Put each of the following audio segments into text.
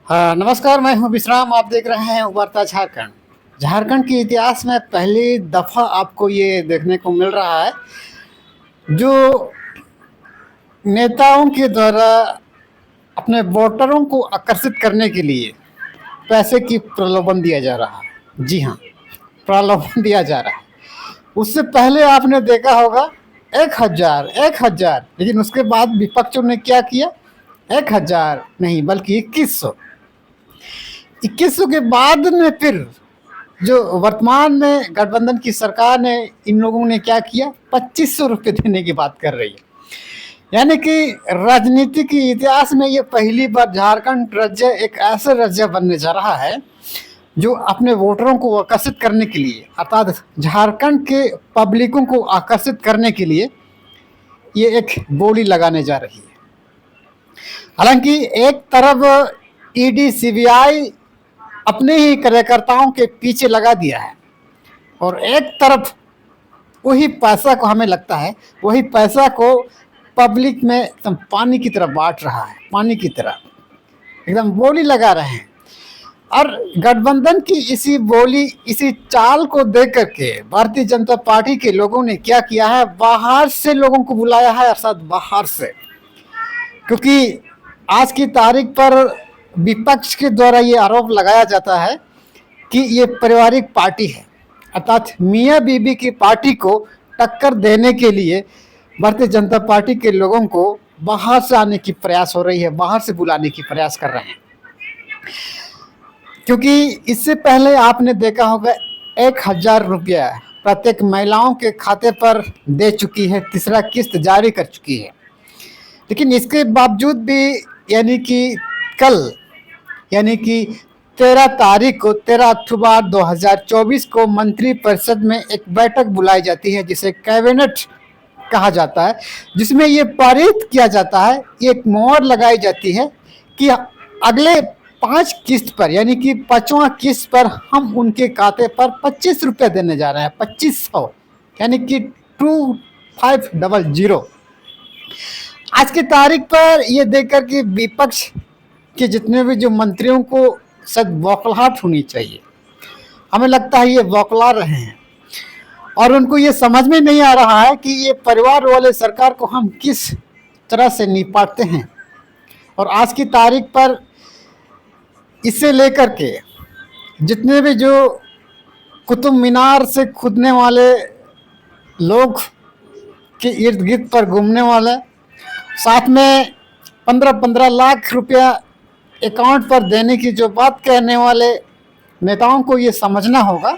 हाँ नमस्कार, मैं हूँ विश्राम। आप देख रहे हैं उभरता झारखंड। झारखंड के इतिहास में पहली दफ़ा आपको ये देखने को मिल रहा है जो नेताओं के द्वारा अपने वोटरों को आकर्षित करने के लिए पैसे की प्रलोभन दिया जा रहा है। जी हाँ, प्रलोभन दिया जा रहा है। उससे पहले आपने देखा होगा 1000 लेकिन उसके बाद विपक्षों ने क्या किया? 1000 नहीं बल्कि 2100 के बाद में फिर जो वर्तमान में गठबंधन की सरकार ने इन लोगों ने क्या किया? 2500 रुपये देने की बात कर रही है। यानी कि राजनीति के इतिहास में ये पहली बार झारखंड राज्य एक ऐसा राज्य बनने जा रहा है जो अपने वोटरों को आकर्षित करने के लिए, अर्थात झारखंड के पब्लिकों को आकर्षित करने के लिए ये एक बोली लगाने जा रही है। हालांकि एक तरफ ईडी सीबीआई अपने ही कार्यकर्ताओं के पीछे लगा दिया है और एक तरफ वही पैसा को, हमें लगता है वही पैसा को पब्लिक में एकदम पानी की तरह बांट रहा है। पानी की तरह एकदम बोली लगा रहे हैं। और गठबंधन की इसी बोली, इसी चाल को देख करके भारतीय जनता पार्टी के लोगों ने क्या किया है? बाहर से लोगों को बुलाया है, अर्थात बाहर से, क्योंकि आज की तारीख पर विपक्ष के द्वारा ये आरोप लगाया जाता है कि ये पारिवारिक पार्टी है, अर्थात मियाँ बीबी की पार्टी को टक्कर देने के लिए भारतीय जनता पार्टी के लोगों को बाहर से आने की प्रयास हो रही है, बाहर से बुलाने की प्रयास कर रहे हैं। क्योंकि इससे पहले आपने देखा होगा 1000 रुपया प्रत्येक महिलाओं के खाते पर दे चुकी है, तीसरा किस्त जारी कर चुकी है। लेकिन इसके बावजूद भी यानी कि कल, यानी कि 13 अक्टूबर 2024 को मंत्रिपरिषद में एक बैठक बुलाई जाती है जिसे कैबिनेट कहा जाता है, जिसमें ये पारित किया जाता है, एक मोहर लगाई जाती है कि अगले 5 किस्त पर, यानी कि 5वां किस्त पर हम उनके खाते पर 25 रुपये देने जा रहे हैं। 2500 यानी कि 2500। आज की तारीख पर ये देखकर कि विपक्ष के जितने भी जो मंत्रियों को सद बौखलाहट होनी चाहिए, हमें लगता है ये बौखला रहे हैं और उनको ये समझ में नहीं आ रहा है कि ये परिवार वाले सरकार को हम किस तरह से निपटते हैं। और आज की तारीख पर इसे लेकर के जितने भी जो कुतुब मीनार से कूदने वाले लोग के इर्द गिर्द पर घूमने वाले, साथ में 15-15 लाख रुपया अकाउंट पर देने की जो बात कहने वाले नेताओं को ये समझना होगा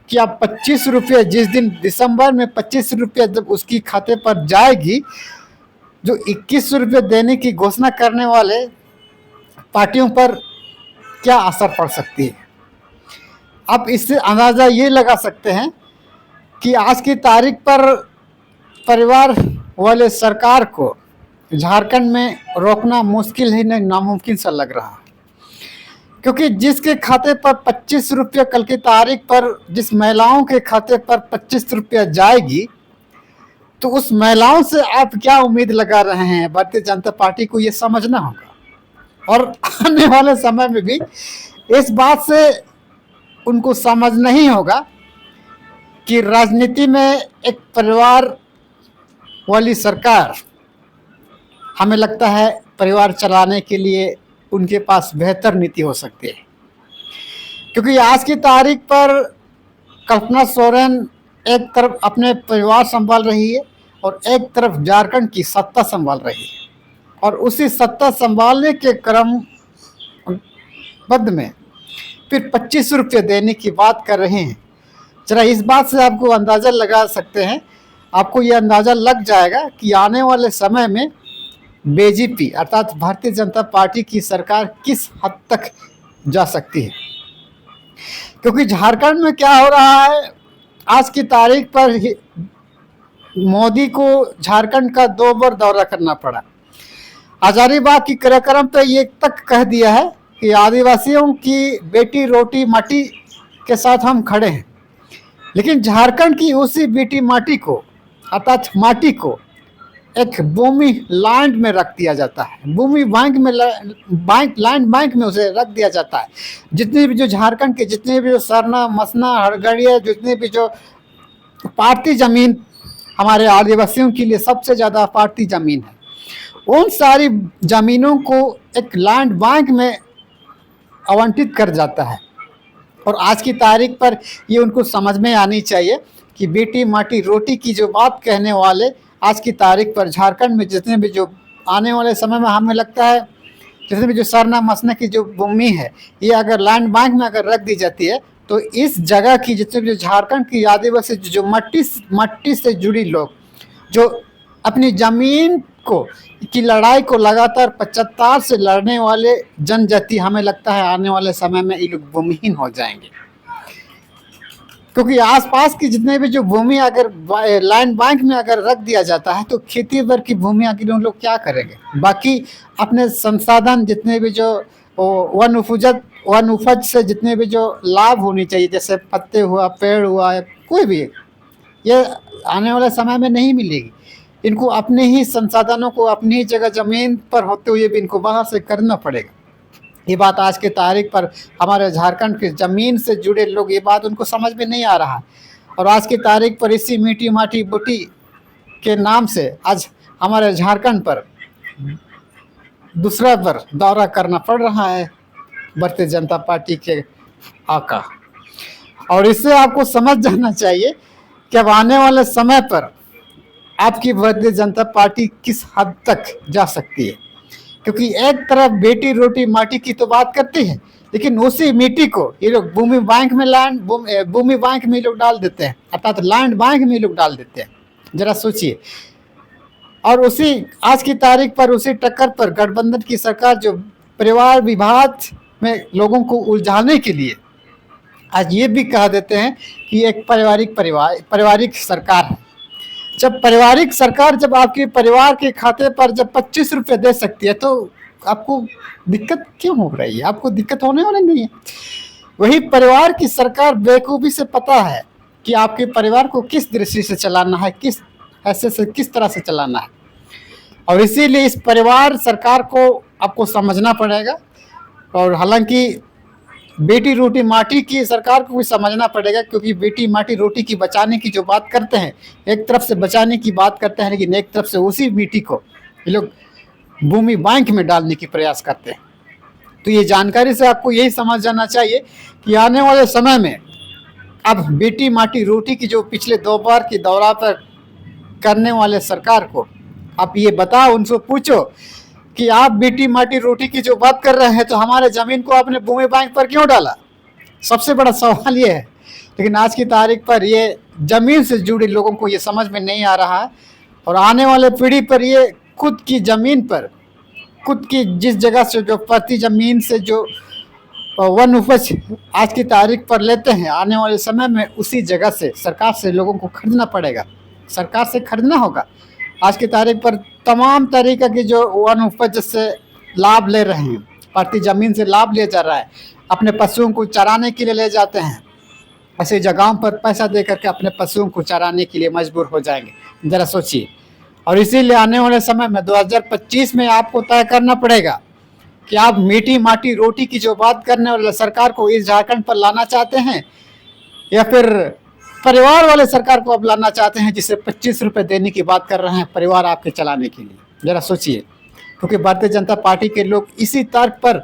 कि आप 25 रुपये, जिस दिन दिसंबर में 25 रुपये जब उसकी खाते पर जाएगी, जो 2100 रुपये देने की घोषणा करने वाले पार्टियों पर क्या असर पड़ सकती है। आप इससे अंदाज़ा ये लगा सकते हैं कि आज की तारीख पर परिवार वाले सरकार को झारखंड में रोकना मुश्किल ही नहीं, नामुमकिन सा लग रहा है। क्योंकि जिसके खाते पर 25 रुपये, कल की तारीख पर जिस महिलाओं के खाते पर 25 रुपया जाएगी, तो उस महिलाओं से आप क्या उम्मीद लगा रहे हैं? भारतीय जनता पार्टी को ये समझना होगा और आने वाले समय में भी इस बात से उनको समझना ही होगा कि राजनीति में एक परिवार वाली सरकार, हमें लगता है परिवार चलाने के लिए उनके पास बेहतर नीति हो सकती है। क्योंकि आज की तारीख पर कल्पना सोरेन एक तरफ अपने परिवार संभाल रही है और एक तरफ झारखंड की सत्ता संभाल रही है, और उसी सत्ता संभालने के क्रमबद्ध में फिर 25 रुपये देने की बात कर रहे हैं। जरा इस बात से आपको अंदाज़ा लगा सकते हैं, आपको ये अंदाज़ा लग जाएगा कि आने वाले समय में बीजेपी अर्थात भारतीय जनता पार्टी की सरकार किस हद तक जा सकती है। क्योंकि झारखंड में क्या हो रहा है, आज की तारीख पर मोदी को झारखंड का 2 बार दौरा करना पड़ा। हजारीबाग की कार्यक्रम पर ये तक कह दिया है कि आदिवासियों की बेटी रोटी माटी के साथ हम खड़े हैं, लेकिन झारखंड की उसी बेटी माटी को, अर्थात माटी को एक भूमि लैंड में रख दिया जाता है, भूमि बैंक में लैंड बैंक में उसे रख दिया जाता है। जितने भी जो झारखंड के जितने भी जो सरना मसना हड़गड़िया जितने भी जो पार्टी जमीन हमारे आदिवासियों के लिए सबसे ज़्यादा पार्टी जमीन है, उन सारी जमीनों को एक लैंड बैंक में आवंटित कर जाता है। और आज की तारीख पर ये उनको समझ में आनी चाहिए कि बेटी माटी रोटी की जो बात कहने वाले आज की तारीख पर झारखंड में जितने भी जो आने वाले समय में हमें लगता है जितने भी जो सरना मसना की जो भूमि है ये अगर लैंड बैंक में अगर रख दी जाती है तो इस जगह की जितने भी जो झारखंड की आदिवासी जो मट्टी से जुड़ी लोग जो अपनी जमीन को की लड़ाई को लगातार 75 से लड़ने वाले जनजाति हमें लगता है आने वाले समय में ये लोग भूमिहीन हो जाएंगे, क्योंकि आसपास की जितने भी जो भूमि अगर लैंड बैंक में अगर रख दिया जाता है तो खेती भर की भूमि आखिर उन लोग क्या करेंगे। बाकी अपने संसाधन जितने भी जो वन उपज से जितने भी जो लाभ होनी चाहिए जैसे पत्ते हुआ पेड़ हुआ कोई भी ये आने वाले समय में नहीं मिलेगी। इनको अपने ही संसाधनों को अपनी ही जगह ज़मीन पर होते हुए भी इनको बाहर से करना पड़ेगा। ये बात आज के तारीख पर हमारे झारखंड के ज़मीन से जुड़े लोग ये बात उनको समझ में नहीं आ रहा है। और आज की तारीख पर इसी मीठी माटी बूटी के नाम से आज हमारे झारखंड पर दूसरा बार दौरा करना पड़ रहा है भारतीय जनता पार्टी के आका। और इससे आपको समझ जाना चाहिए कि अब आने वाले समय पर आपकी भारतीय जनता पार्टी किस हद तक जा सकती है, क्योंकि एक तरफ बेटी रोटी माटी की तो बात करती है लेकिन उसी मिट्टी को ये लोग भूमि बैंक में लोग डाल देते हैं, अर्थात लैंड बैंक में लोग डाल देते हैं। जरा सोचिए। और उसी आज की तारीख पर उसी टक्कर पर गठबंधन की सरकार जो परिवार विवाद में लोगों को उलझाने के लिए आज ये भी कह देते हैं कि एक पारिवारिक सरकार है। जब पारिवारिक सरकार जब आपके परिवार के खाते पर जब 25 रुपये दे सकती है तो आपको दिक्कत क्यों हो रही है? आपको दिक्कत होने वाली नहीं है। वही परिवार की सरकार बेवकूफ़ी से पता है कि आपके परिवार को किस दृष्टि से चलाना है, किस ऐसे से किस तरह से चलाना है। और इसीलिए इस परिवार सरकार को आपको समझना पड़ेगा। और हालांकि बेटी रोटी माटी की सरकार को भी समझना पड़ेगा, क्योंकि बेटी माटी रोटी की बचाने की जो बात करते हैं एक तरफ से बचाने की बात करते हैं लेकिन एक तरफ से उसी बेटी को ये लोग भूमि बैंक में डालने की प्रयास करते हैं। तो ये जानकारी से आपको यही समझ जाना चाहिए कि आने वाले समय में अब बेटी माटी रोटी की जो पिछले 2 बार की दौरा पर करने वाले सरकार को आप ये बताओ, उनसे पूछो कि आप बेटी माटी रोटी की जो बात कर रहे हैं तो हमारे ज़मीन को आपने भूमि बैंक पर क्यों डाला? सबसे बड़ा सवाल ये है। लेकिन आज की तारीख पर ये ज़मीन से जुड़े लोगों को ये समझ में नहीं आ रहा है। और आने वाले पीढ़ी पर ये खुद की ज़मीन पर खुद की जिस जगह से जो प्रति ज़मीन से जो वन उपज आज की तारीख पर लेते हैं आने वाले समय में उसी जगह से सरकार से लोगों को खरीदना पड़ेगा, सरकार से खरीदना होगा। आज की तारीख पर तमाम तरीक़े की जो वन उपज से लाभ ले रहे हैं, प्रति ज़मीन से लाभ लिया जा रहा है, अपने पशुओं को चराने के लिए ले जाते हैं, ऐसे जगहों पर पैसा दे करके अपने पशुओं को चराने के लिए मजबूर हो जाएंगे। ज़रा सोचिए। और इसीलिए आने वाले समय में 2025 में आपको तय करना पड़ेगा कि आप मीठी माटी रोटी की जो बात करने वाले सरकार को इस झारखंड पर लाना चाहते हैं या फिर परिवार वाले सरकार को अब लाना चाहते हैं जिसे 25 रुपये देने की बात कर रहे हैं परिवार आपके चलाने के लिए। ज़रा सोचिए। क्योंकि भारतीय जनता पार्टी के लोग इसी तर्क पर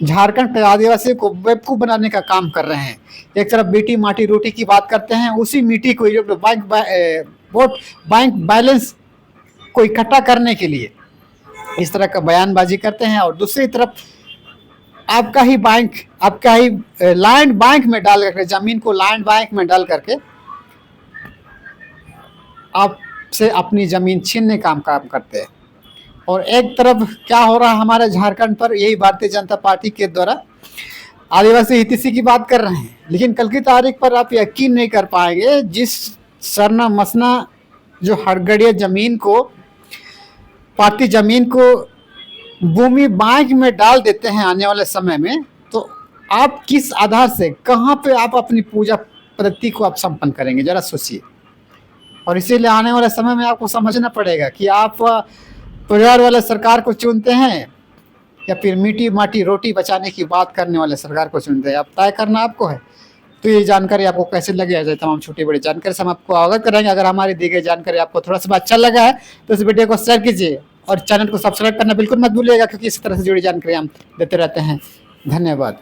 झारखंड के आदिवासियों को बेवकूफ़ बनाने का काम कर रहे हैं। एक तरफ बेटी माटी रोटी की बात करते हैं, उसी मिट्टी को वोट बैंक बैलेंस को इकट्ठा करने के लिए इस तरह का बयानबाजी करते हैं, और दूसरी तरफ आपका ही लैंड बैंक में डाल करके ज़मीन को लैंड बैंक में डाल करके आपसे अपनी ज़मीन छीनने का काम करते हैं। और एक तरफ क्या हो रहा है हमारे झारखंड पर, यही भारतीय जनता पार्टी के द्वारा आदिवासी हितैषी की बात कर रहे हैं। लेकिन कल की तारीख पर आप यकीन नहीं कर पाएंगे, जिस सरना मसना जो हड़गड़िया ज़मीन को पार्टी ज़मीन को भूमि बैंक में डाल देते हैं आने वाले समय में, तो आप किस आधार से कहाँ पे आप अपनी पूजा पद्धति को आप संपन्न करेंगे? ज़रा सोचिए। और इसीलिए आने वाले समय में आपको समझना पड़ेगा कि आप परिवार वाले सरकार को चुनते हैं या फिर मीठी माटी रोटी बचाने की बात करने वाले सरकार को चुनते हैं। अब तय करना आपको है। तो ये जानकारी आपको कैसे लगी है, तमाम छोटी बड़ी जानकारी से हम आपको अवगत कराएंगे। अगर हमारी दी गई जानकारी आपको थोड़ा सा अच्छा लगा है तो इस वीडियो को शेयर कीजिए और चैनल को सब्सक्राइब करना बिल्कुल मत भूलिएगा, क्योंकि इस तरह से जुड़ी जानकारी हम देते रहते हैं। धन्यवाद।